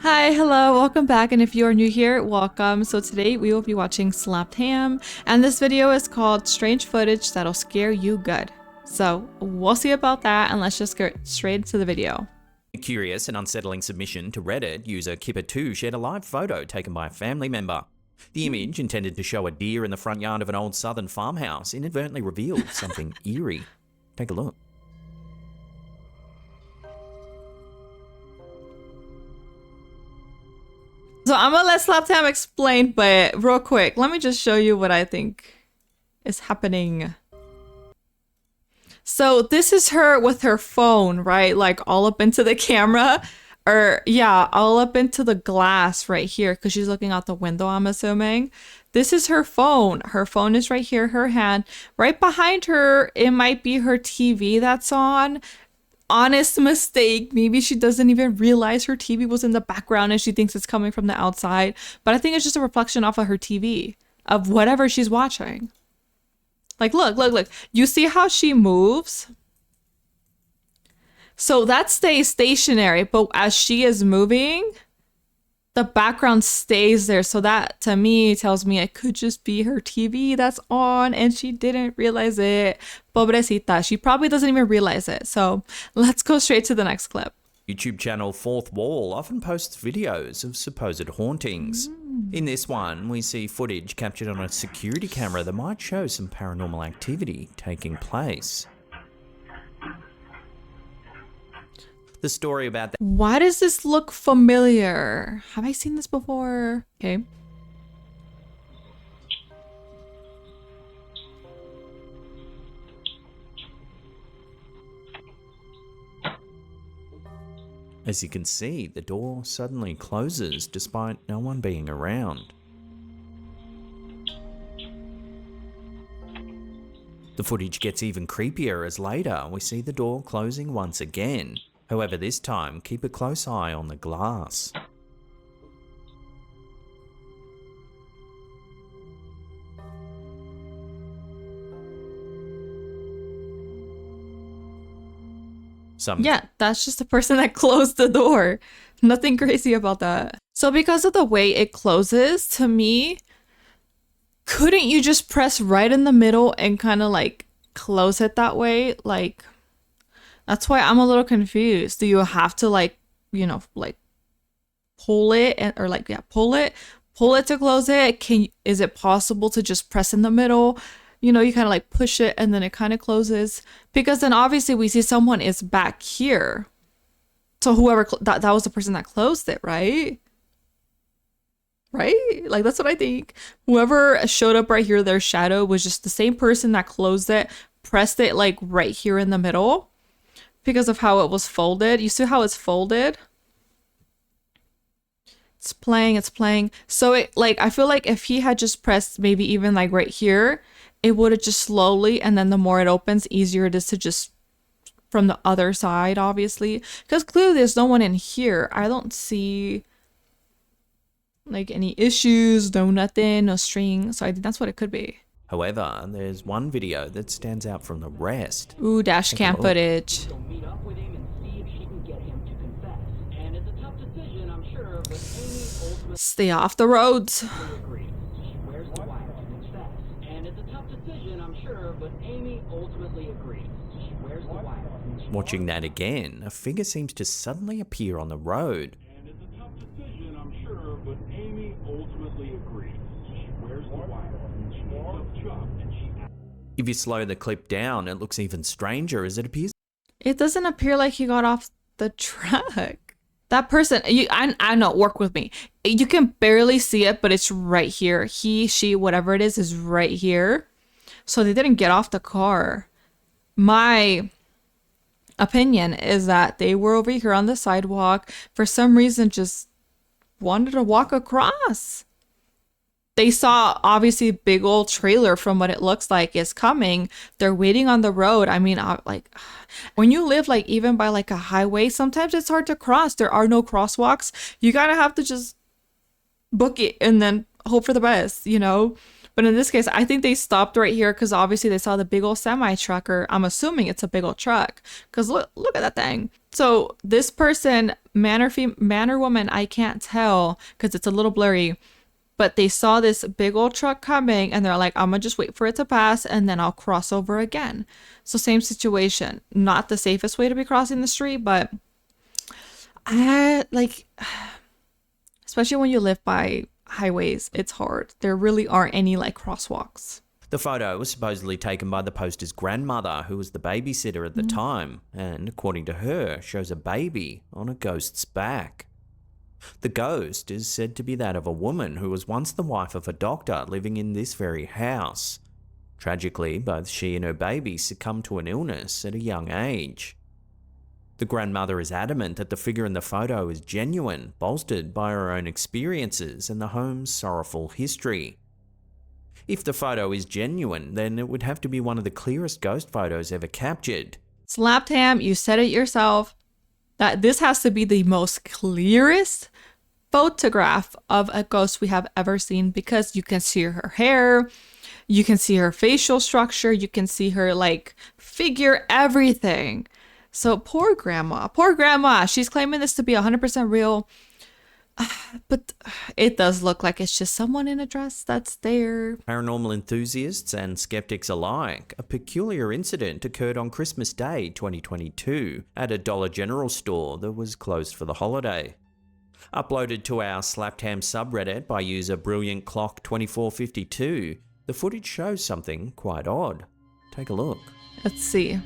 Hi, hello, welcome back, and if you are new here, welcome. So today we will be watching Slapped Ham, and this video is called Strange Footage That'll Scare You Good. So we'll see about that, and let's just get straight into the video. A curious and unsettling submission to Reddit, user Kipper2 shared a live photo taken by a family member. The image, intended to show a deer in the front yard of an old southern farmhouse, inadvertently revealed something eerie. Take a look. So I'm gonna let Slapped Ham explain, but real quick, let me just show you what I think is happening. So this is her with her phone, right? Like all up into the camera, or yeah, all up into the glass right here, because she's looking out the window, I'm assuming. This is her phone. Her phone is right here, her hand. Right behind her, it might be her TV that's on. Honest mistake. Maybe she doesn't even realize her TV was in the background and she thinks it's coming from the outside. But I think it's just a reflection off of her TV of whatever she's watching. Like, look. You see how she moves? So that stays stationary, but as she is moving, the background stays there. So that to me tells me it could just be her TV that's on and she didn't realize it. Pobrecita. She probably doesn't even realize it. So let's go straight to the next clip. YouTube channel Fourth Wall often posts videos of supposed hauntings. In this one, we see footage captured on a security camera that might show some paranormal activity taking place. The story about that. Why does this look familiar? Have I seen this before? Okay. As you can see, the door suddenly closes despite no one being around. The footage gets even creepier as later we see the door closing once again. However, this time, keep a close eye on the glass. Yeah, that's just the person that closed the door. Nothing crazy about that. So because of the way it closes, to me, couldn't you just press right in the middle and kind of like close it that way? Like, that's why I'm a little confused. Do you have to like, you know, like pull it or like, yeah, pull it to close it? Is it possible to just press in the middle? You know, you kind of like push it and then it kind of closes, because then obviously we see someone is back here. So whoever that was the person that closed it, right? Right? Like that's what I think. Whoever showed up right here, their shadow was just the same person that closed it, pressed it like right here in the middle because of how it was folded. You see how it's folded? It's playing. So it like, I feel like if he had just pressed maybe even like right here, it would have just slowly, and then the more it opens, easier it is to just from the other side, obviously, because clearly there's no one in here. I don't see like any issues, no nothing, no string. So I think that's what it could be. However, there's one video that stands out from the rest. Ooh, dash cam footage. Stay off the roads. Watching that again, a figure seems to suddenly appear on the road. And it's a tough decision, I'm sure, but Amy ultimately agrees. She wears the wire, she picks up Chuck, and she... If you slow the clip down, it looks even stranger as it appears. It doesn't appear like he got off the truck. That person, I know, work with me. You can barely see it, but it's right here. He, she, whatever it is right here. So they didn't get off the car. My opinion is that they were over here on the sidewalk, for some reason just wanted to walk across. They saw obviously a big old trailer from what it looks like is coming. They're waiting on the road. I mean, like when you live like even by like a highway, sometimes it's hard to cross. There are no crosswalks. You gotta have to just book it and then hope for the best, you know? But in this case, I think they stopped right here because obviously they saw the big old semi truck, or I'm assuming it's a big old truck because look at that thing. So this person, man or woman, I can't tell because it's a little blurry, but they saw this big old truck coming and they're like, I'm gonna just wait for it to pass and then I'll cross over again. So same situation, not the safest way to be crossing the street, but I like, especially when you live by highways, it's hard. There really aren't any like crosswalks. The photo was supposedly taken by the poster's grandmother, who was the babysitter at the time, and according to her, shows a baby on a ghost's back. The ghost is said to be that of a woman who was once the wife of a doctor living in this very house. Tragically, both she and her baby succumbed to an illness at a young age. The grandmother is adamant that the figure in the photo is genuine, bolstered by her own experiences and the home's sorrowful history. If the photo is genuine, then it would have to be one of the clearest ghost photos ever captured. Slaptam, you said it yourself, that this has to be the most clearest photograph of a ghost we have ever seen, because you can see her hair, you can see her facial structure, you can see her like figure, everything. So poor grandma, she's claiming this to be 100% real, but it does look like it's just someone in a dress that's there. Paranormal enthusiasts and skeptics alike, a peculiar incident occurred on Christmas Day 2022 at a Dollar General store that was closed for the holiday. Uploaded to our Slaptam subreddit by user BrilliantClock2452, the footage shows something quite odd. Take a look. Let's see.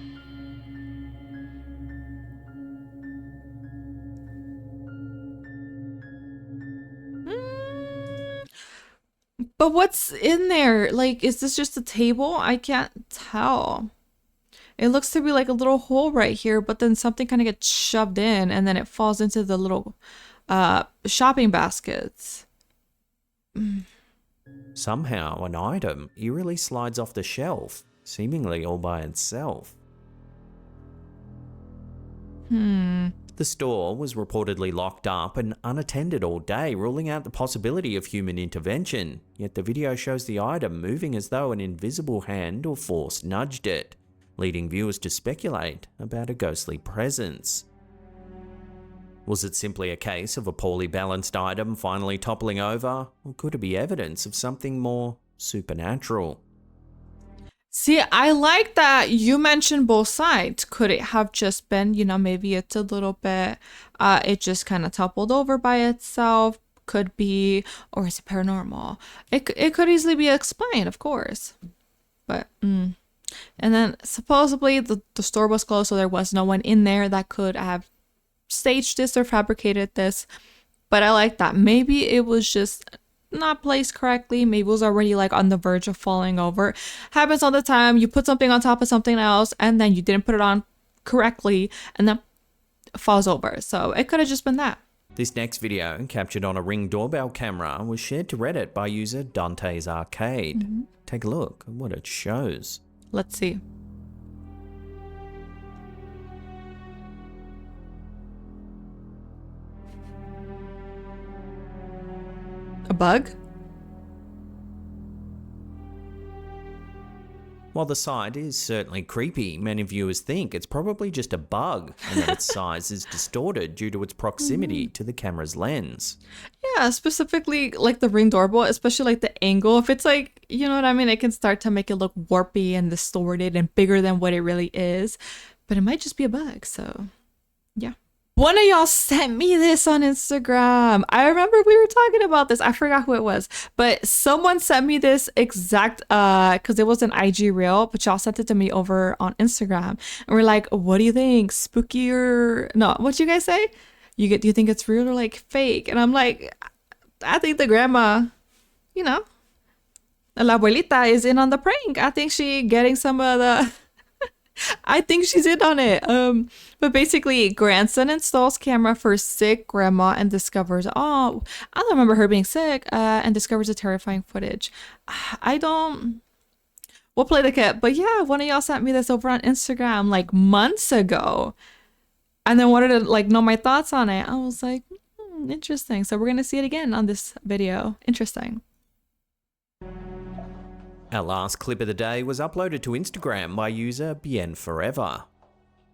But what's in there? Like, is this just a table? I can't tell. It looks to be like a little hole right here, but then something kind of gets shoved in and then it falls into the little shopping baskets. Somehow, an item eerily slides off the shelf, seemingly all by itself. The store was reportedly locked up and unattended all day, ruling out the possibility of human intervention, yet the video shows the item moving as though an invisible hand or force nudged it, leading viewers to speculate about a ghostly presence. Was it simply a case of a poorly balanced item finally toppling over, or could it be evidence of something more supernatural? See, I like that you mentioned both sides. Could it have just been, maybe it's a little bit, it just kind of toppled over by itself? Could be, or is it paranormal? It could easily be explained, of course. But, and then supposedly the store was closed, so there was no one in there that could have staged this or fabricated this. But I like that. Maybe it was just not placed correctly. Maybe it was already like on the verge of falling over. Happens all the time. You put something on top of something else and then you didn't put it on correctly and then it falls over. So it could have just been that. This next video, captured on a Ring doorbell camera, was shared to Reddit by user Dante's Arcade. Take a look at what it shows. Let's see. A bug? While the sight is certainly creepy, many viewers think it's probably just a bug and that its size is distorted due to its proximity to the camera's lens. Yeah, specifically like the Ring doorbell, especially like the angle. If it's like, you know what I mean? It can start to make it look warpy and distorted and bigger than what it really is. But it might just be a bug, so yeah. One of y'all sent me this on Instagram. I remember we were talking about this. I forgot who it was, but someone sent me this exact, because it was an IG reel, but y'all sent it to me over on Instagram. And we're like, what do you think? Spooky or no? What you guys say? Do you think it's real or like fake? And I'm like, I think the grandma, la abuelita is in on the prank. I think she getting some of the... I think she's in on it. But basically, grandson installs camera for sick grandma and discovers, I don't remember her being sick, and discovers a terrifying footage. We'll play the clip. But yeah, one of y'all sent me this over on Instagram like months ago. And then wanted to like know my thoughts on it. I was like, interesting. So we're going to see it again on this video. Interesting. Our last clip of the day was uploaded to Instagram by user Bien Forever.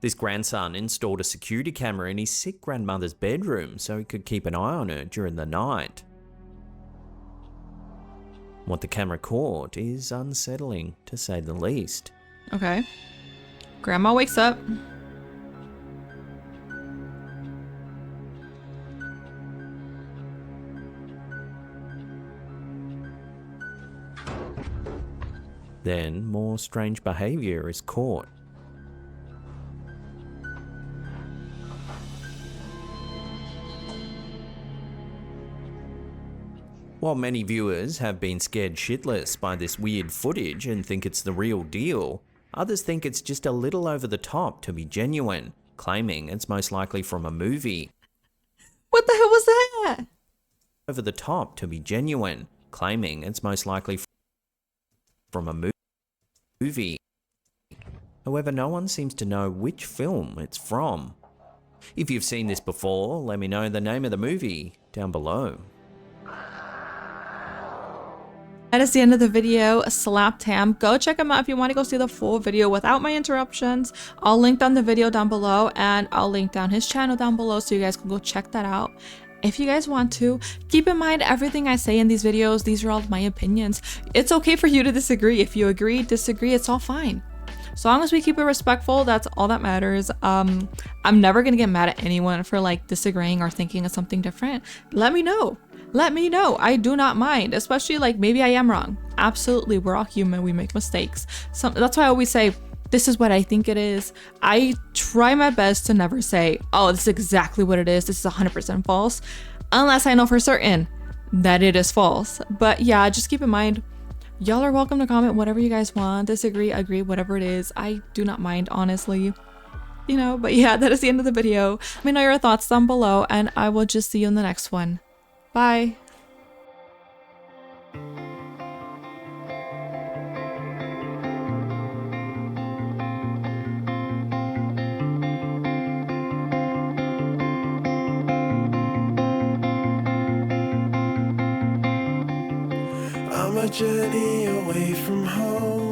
This grandson installed a security camera in his sick grandmother's bedroom so he could keep an eye on her during the night. What the camera caught is unsettling, to say the least. Okay. Grandma wakes up. Then more strange behaviour is caught. While many viewers have been scared shitless by this weird footage and think it's the real deal, others think it's just a little over the top to be genuine, claiming it's most likely from a movie. What the hell was that? Over the top to be genuine, claiming it's most likely from a movie. However, no one seems to know which film it's from. If you've seen this before, let me know the name of the movie down below. That is the end of the video. Slap Tam. Go check him out if you want to go see the full video without my interruptions. I'll link down the video down below, and I'll link down his channel down below so you guys can go check that out. If you guys want to, keep in mind everything I say in these videos, these are all my opinions. It's okay for you to disagree. If you agree, disagree, it's all fine. So long as we keep it respectful, that's all that matters. I'm never gonna get mad at anyone for like disagreeing or thinking of something different. Let me know. Let me know. I do not mind, especially like maybe I am wrong. Absolutely, we're all human. We make mistakes. So that's why I always say, this is what I think it is. I try my best to never say, oh, this is exactly what it is. This is 100% false, unless I know for certain that it is false. But yeah, just keep in mind, y'all are welcome to comment whatever you guys want, disagree, agree, whatever it is. I do not mind, honestly. You know, but yeah, that is the end of the video. Let me know your thoughts down below, and I will just see you in the next one. Bye. I'm a journey away from home.